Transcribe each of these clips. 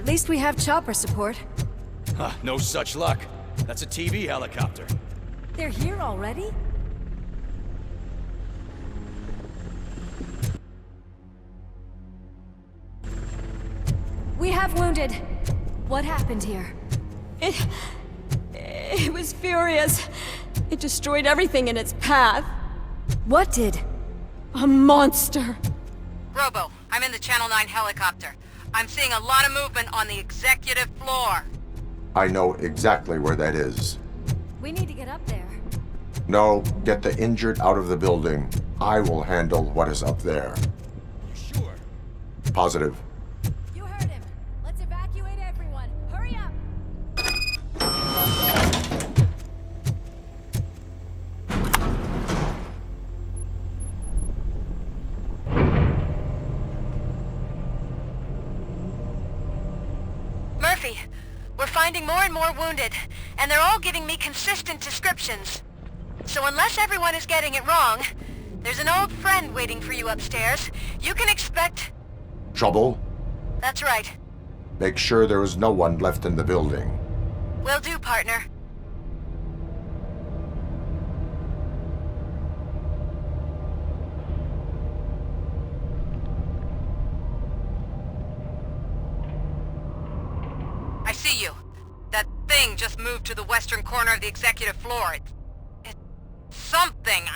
At least we have chopper support. Huh, no such luck. That's a TV helicopter. They're here already? We have wounded. What happened here? It was furious. It destroyed everything in its path. What did? A monster. Robo, I'm in the Channel 9 helicopter. I'm seeing a lot of movement on the executive floor. I know exactly where that is. We need to get up there. No, get the injured out of the building. I will handle what is up there. You sure? Positive. You heard him. Let's evacuate everyone. Hurry up! Murphy, we're finding more and more wounded, and they're all giving me consistent descriptions. So unless everyone is getting it wrong, there's an old friend waiting for you upstairs. You can expect... Trouble? That's right. Make sure there is no one left in the building. Will do, partner. I see you. That thing just moved to the western corner of the executive floor. It's something.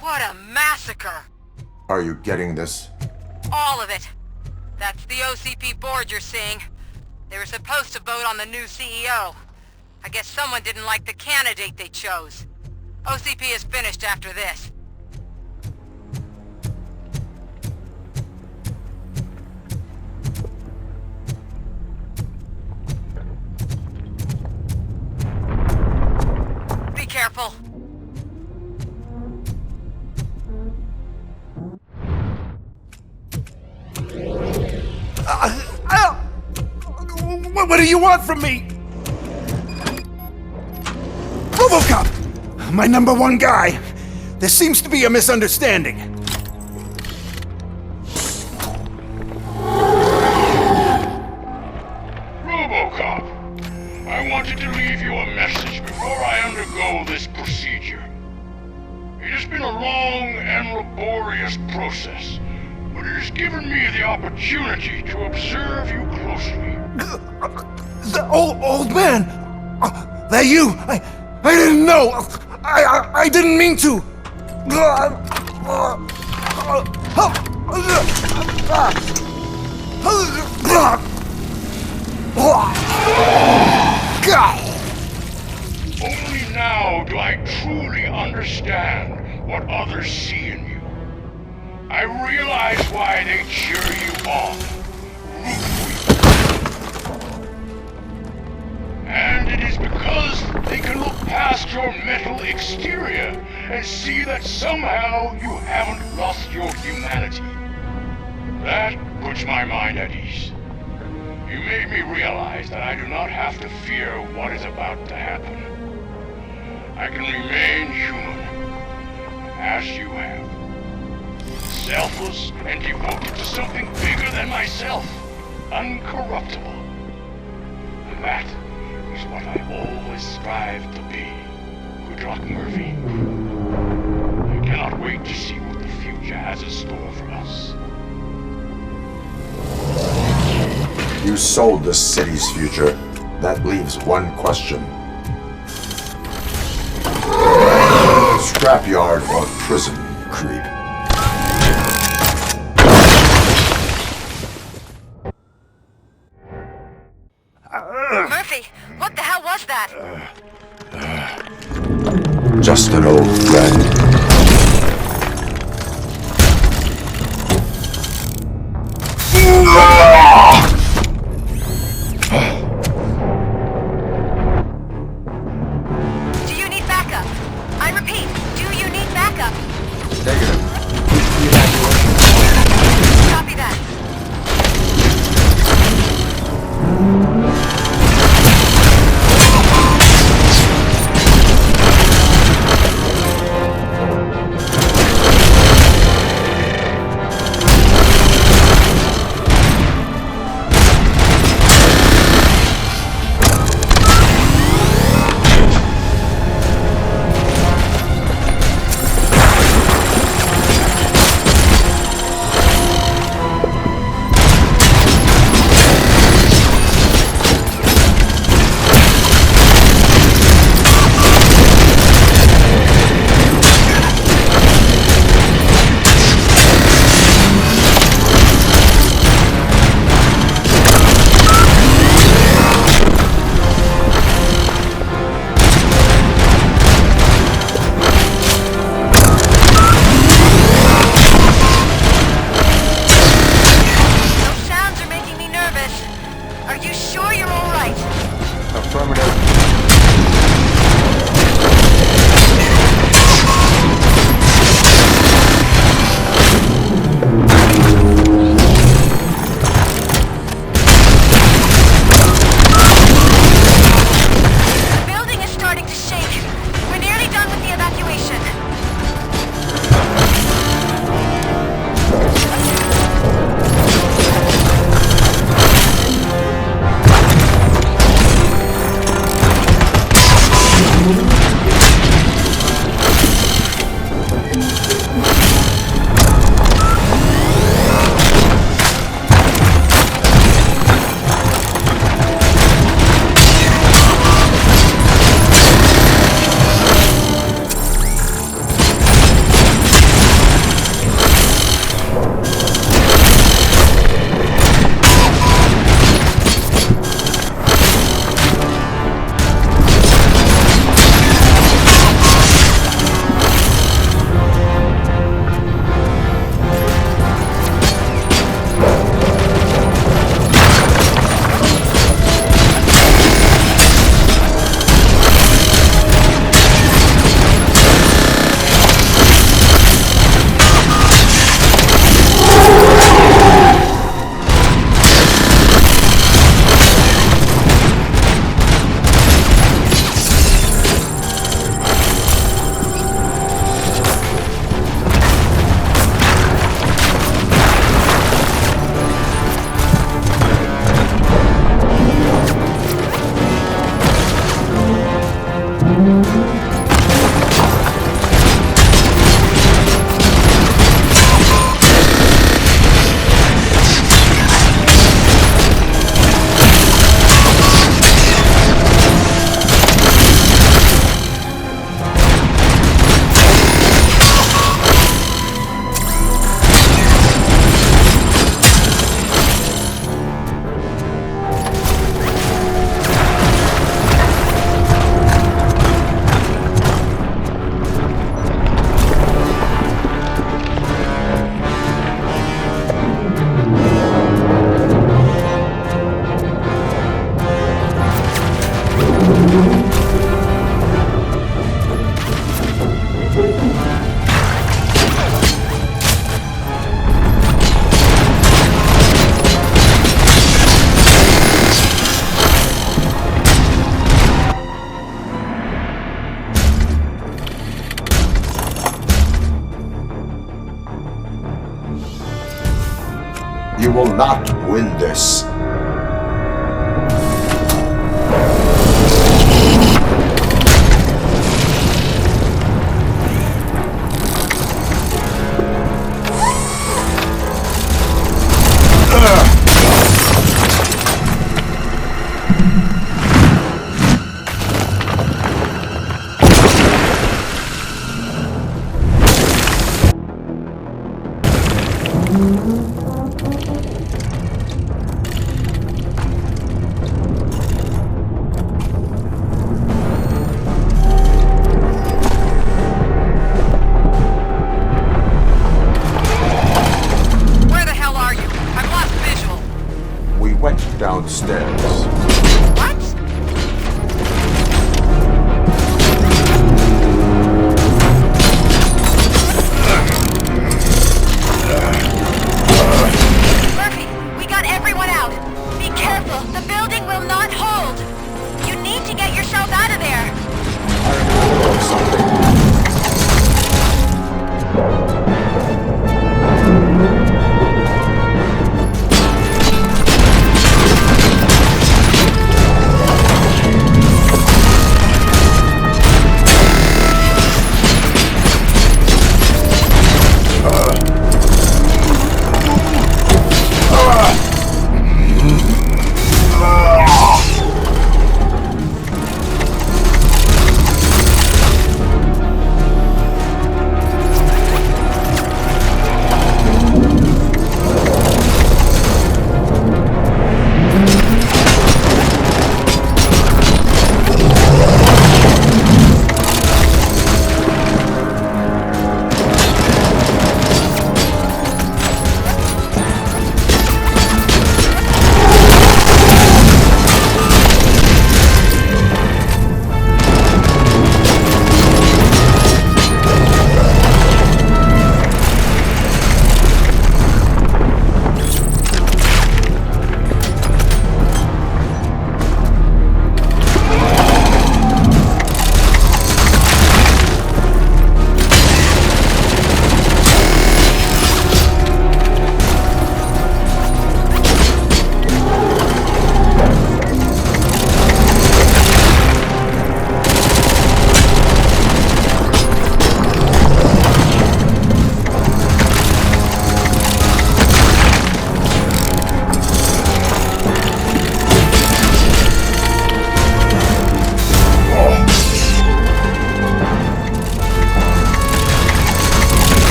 What a massacre! Are you getting this? All of it. That's the OCP board you're seeing. They were supposed to vote on the new CEO. I guess someone didn't like the candidate they chose. OCP is finished after this. Be careful. What do you want from me? Robocop! My number one guy. There seems to be a misunderstanding. Robocop, I wanted to leave you a message before I undergo this procedure. It has been a long and laborious process, but it has given me the opportunity to observe you closely. The old man! That you! I didn't know! I didn't mean to! Only now do I truly understand what others see in you. I realize why they cheer you on, root for you. And it is because they can look past your metal exterior and see that somehow you haven't lost your humanity. That puts my mind at ease. You made me realize that I do not have to fear what is about to happen. I can remain human, as you have. Selfless and devoted to something bigger than myself. Uncorruptible. And that is what I always strive to be. Good luck, Murphy. I cannot wait to see what the future has in store for us. You sold the city's future. That leaves one question. Scrapyard or prison, creep? Murphy, what the hell was that? Just an old friend. Are you sure you're all right? Affirmative. The building is starting to shake. We're nearly done with the evacuation. You will not win this. Downstairs. What? Murphy, we got everyone out. Be careful. The building will not hold. You need to get yourself out of there.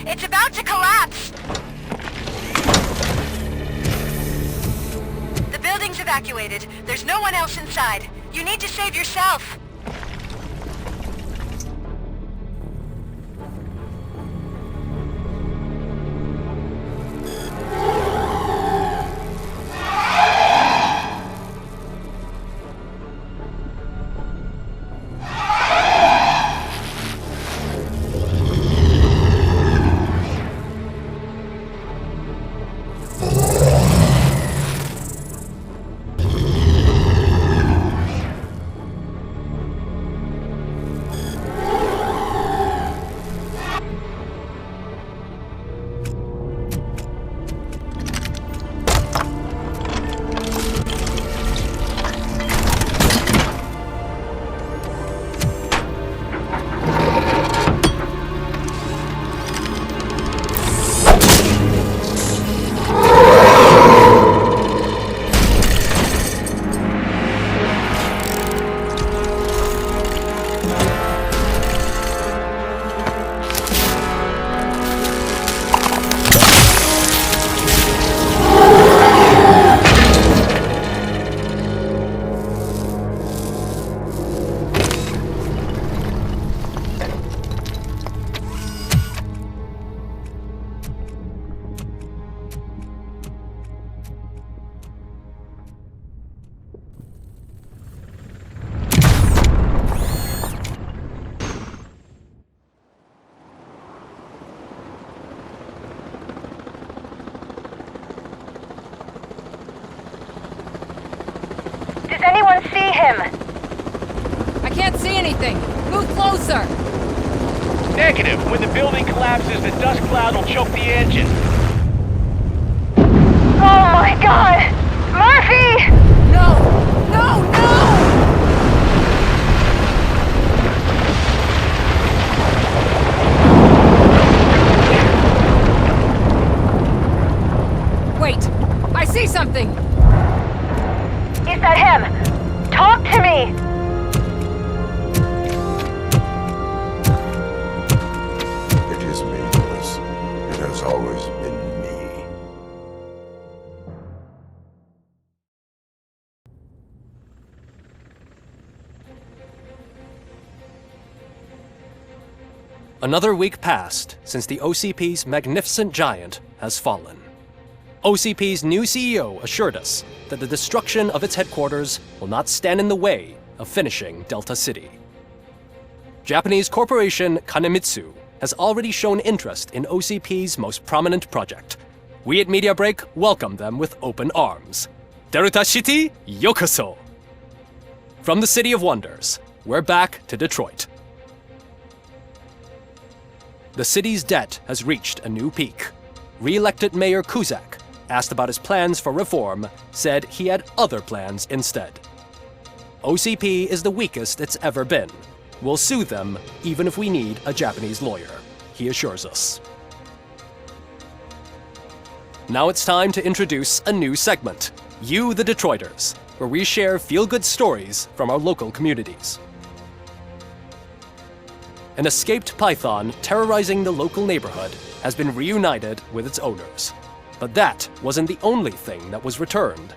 It's about to collapse! The building's evacuated. There's no one else inside. You need to save yourself. Does anyone see him? I can't see anything. Move closer. Negative. When the building collapses, the dust cloud will choke the engine. Oh my god! Murphy! No! No! No! Wait! I see something! Is that him? Talk to me! It is me, Melissa. It has always been me. Another week passed since the OCP's magnificent giant has fallen. OCP's new CEO assured us that the destruction of its headquarters will not stand in the way of finishing Delta City. Japanese corporation Kanemitsu has already shown interest in OCP's most prominent project. We at Media Break welcome them with open arms. Delta City, yokoso! From the City of Wonders, we're back to Detroit. The city's debt has reached a new peak. Re-elected Mayor Kuzak, asked about his plans for reform, said he had other plans instead. OCP is the weakest it's ever been. We'll sue them even if we need a Japanese lawyer, he assures us. Now it's time to introduce a new segment, You the Detroiters, where we share feel-good stories from our local communities. An escaped python terrorizing the local neighborhood has been reunited with its owners. But that wasn't the only thing that was returned.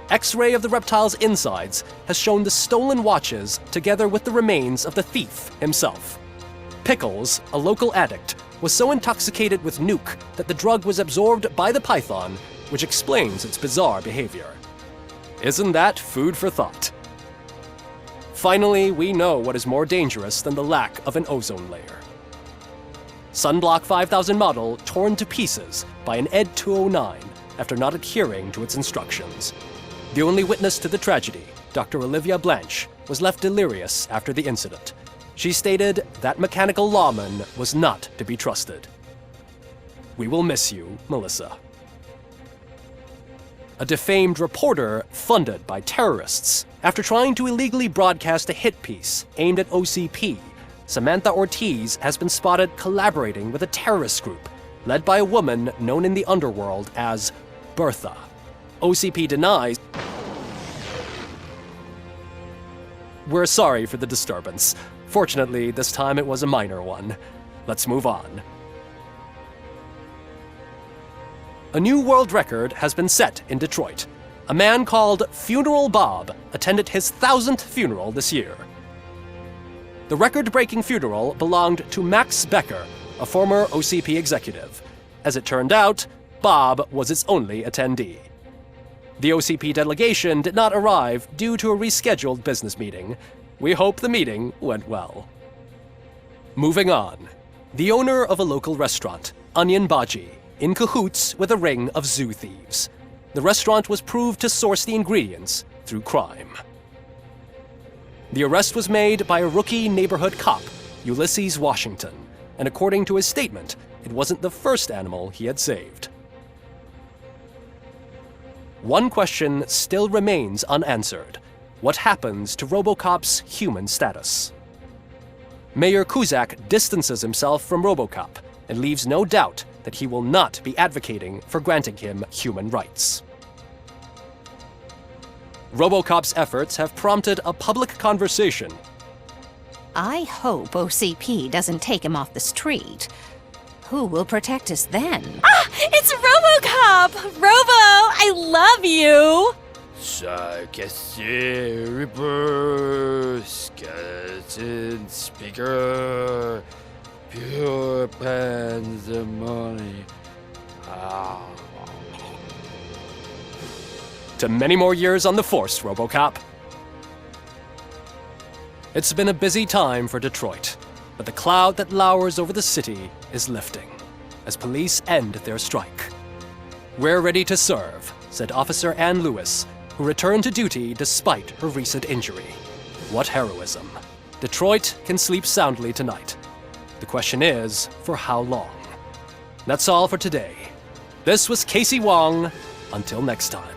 X-ray of the reptile's insides has shown the stolen watches together with the remains of the thief himself. Pickles, a local addict, was so intoxicated with nuke that the drug was absorbed by the python, which explains its bizarre behavior. Isn't that food for thought? Finally, we know what is more dangerous than the lack of an ozone layer. Sunblock 5000 model torn to pieces by an ED 209 after not adhering to its instructions. The only witness to the tragedy, Dr. Olivia Blanche, was left delirious after the incident. She stated that mechanical lawman was not to be trusted. We will miss you, Melissa. A defamed reporter funded by terrorists after trying to illegally broadcast a hit piece aimed at OCP. Samantha Ortiz has been spotted collaborating with a terrorist group led by a woman known in the underworld as Bertha. OCP denies. We're sorry for the disturbance. Fortunately, this time it was a minor one. Let's move on. A new world record has been set in Detroit. A man called Funeral Bob attended his 1000th funeral this year. The record-breaking funeral belonged to Max Becker, a former OCP executive. As it turned out, Bob was its only attendee. The OCP delegation did not arrive due to a rescheduled business meeting. We hope the meeting went well. Moving on. The owner of a local restaurant, Onion Baji, in cahoots with a ring of zoo thieves. The restaurant was proved to source the ingredients through crime. The arrest was made by a rookie neighborhood cop, Ulysses Washington, and according to his statement, it wasn't the first animal he had saved. One question still remains unanswered. What happens to Robocop's human status? Mayor Kuzak distances himself from Robocop and leaves no doubt that he will not be advocating for granting him human rights. Robocop's efforts have prompted a public conversation. I hope OCP doesn't take him off the street. Who will protect us then? Ah! It's Robocop! Robo, I love you! Cashier, Reaper, Skeleton, Speaker, Pure Pandemonium. To many more years on the force, Robocop. It's been a busy time for Detroit, but the cloud that lowers over the city is lifting as police end their strike. "We're ready to serve," said Officer Ann Lewis, who returned to duty despite her recent injury. What heroism. Detroit can sleep soundly tonight. The question is, for how long? That's all for today. This was Casey Wong. Until next time.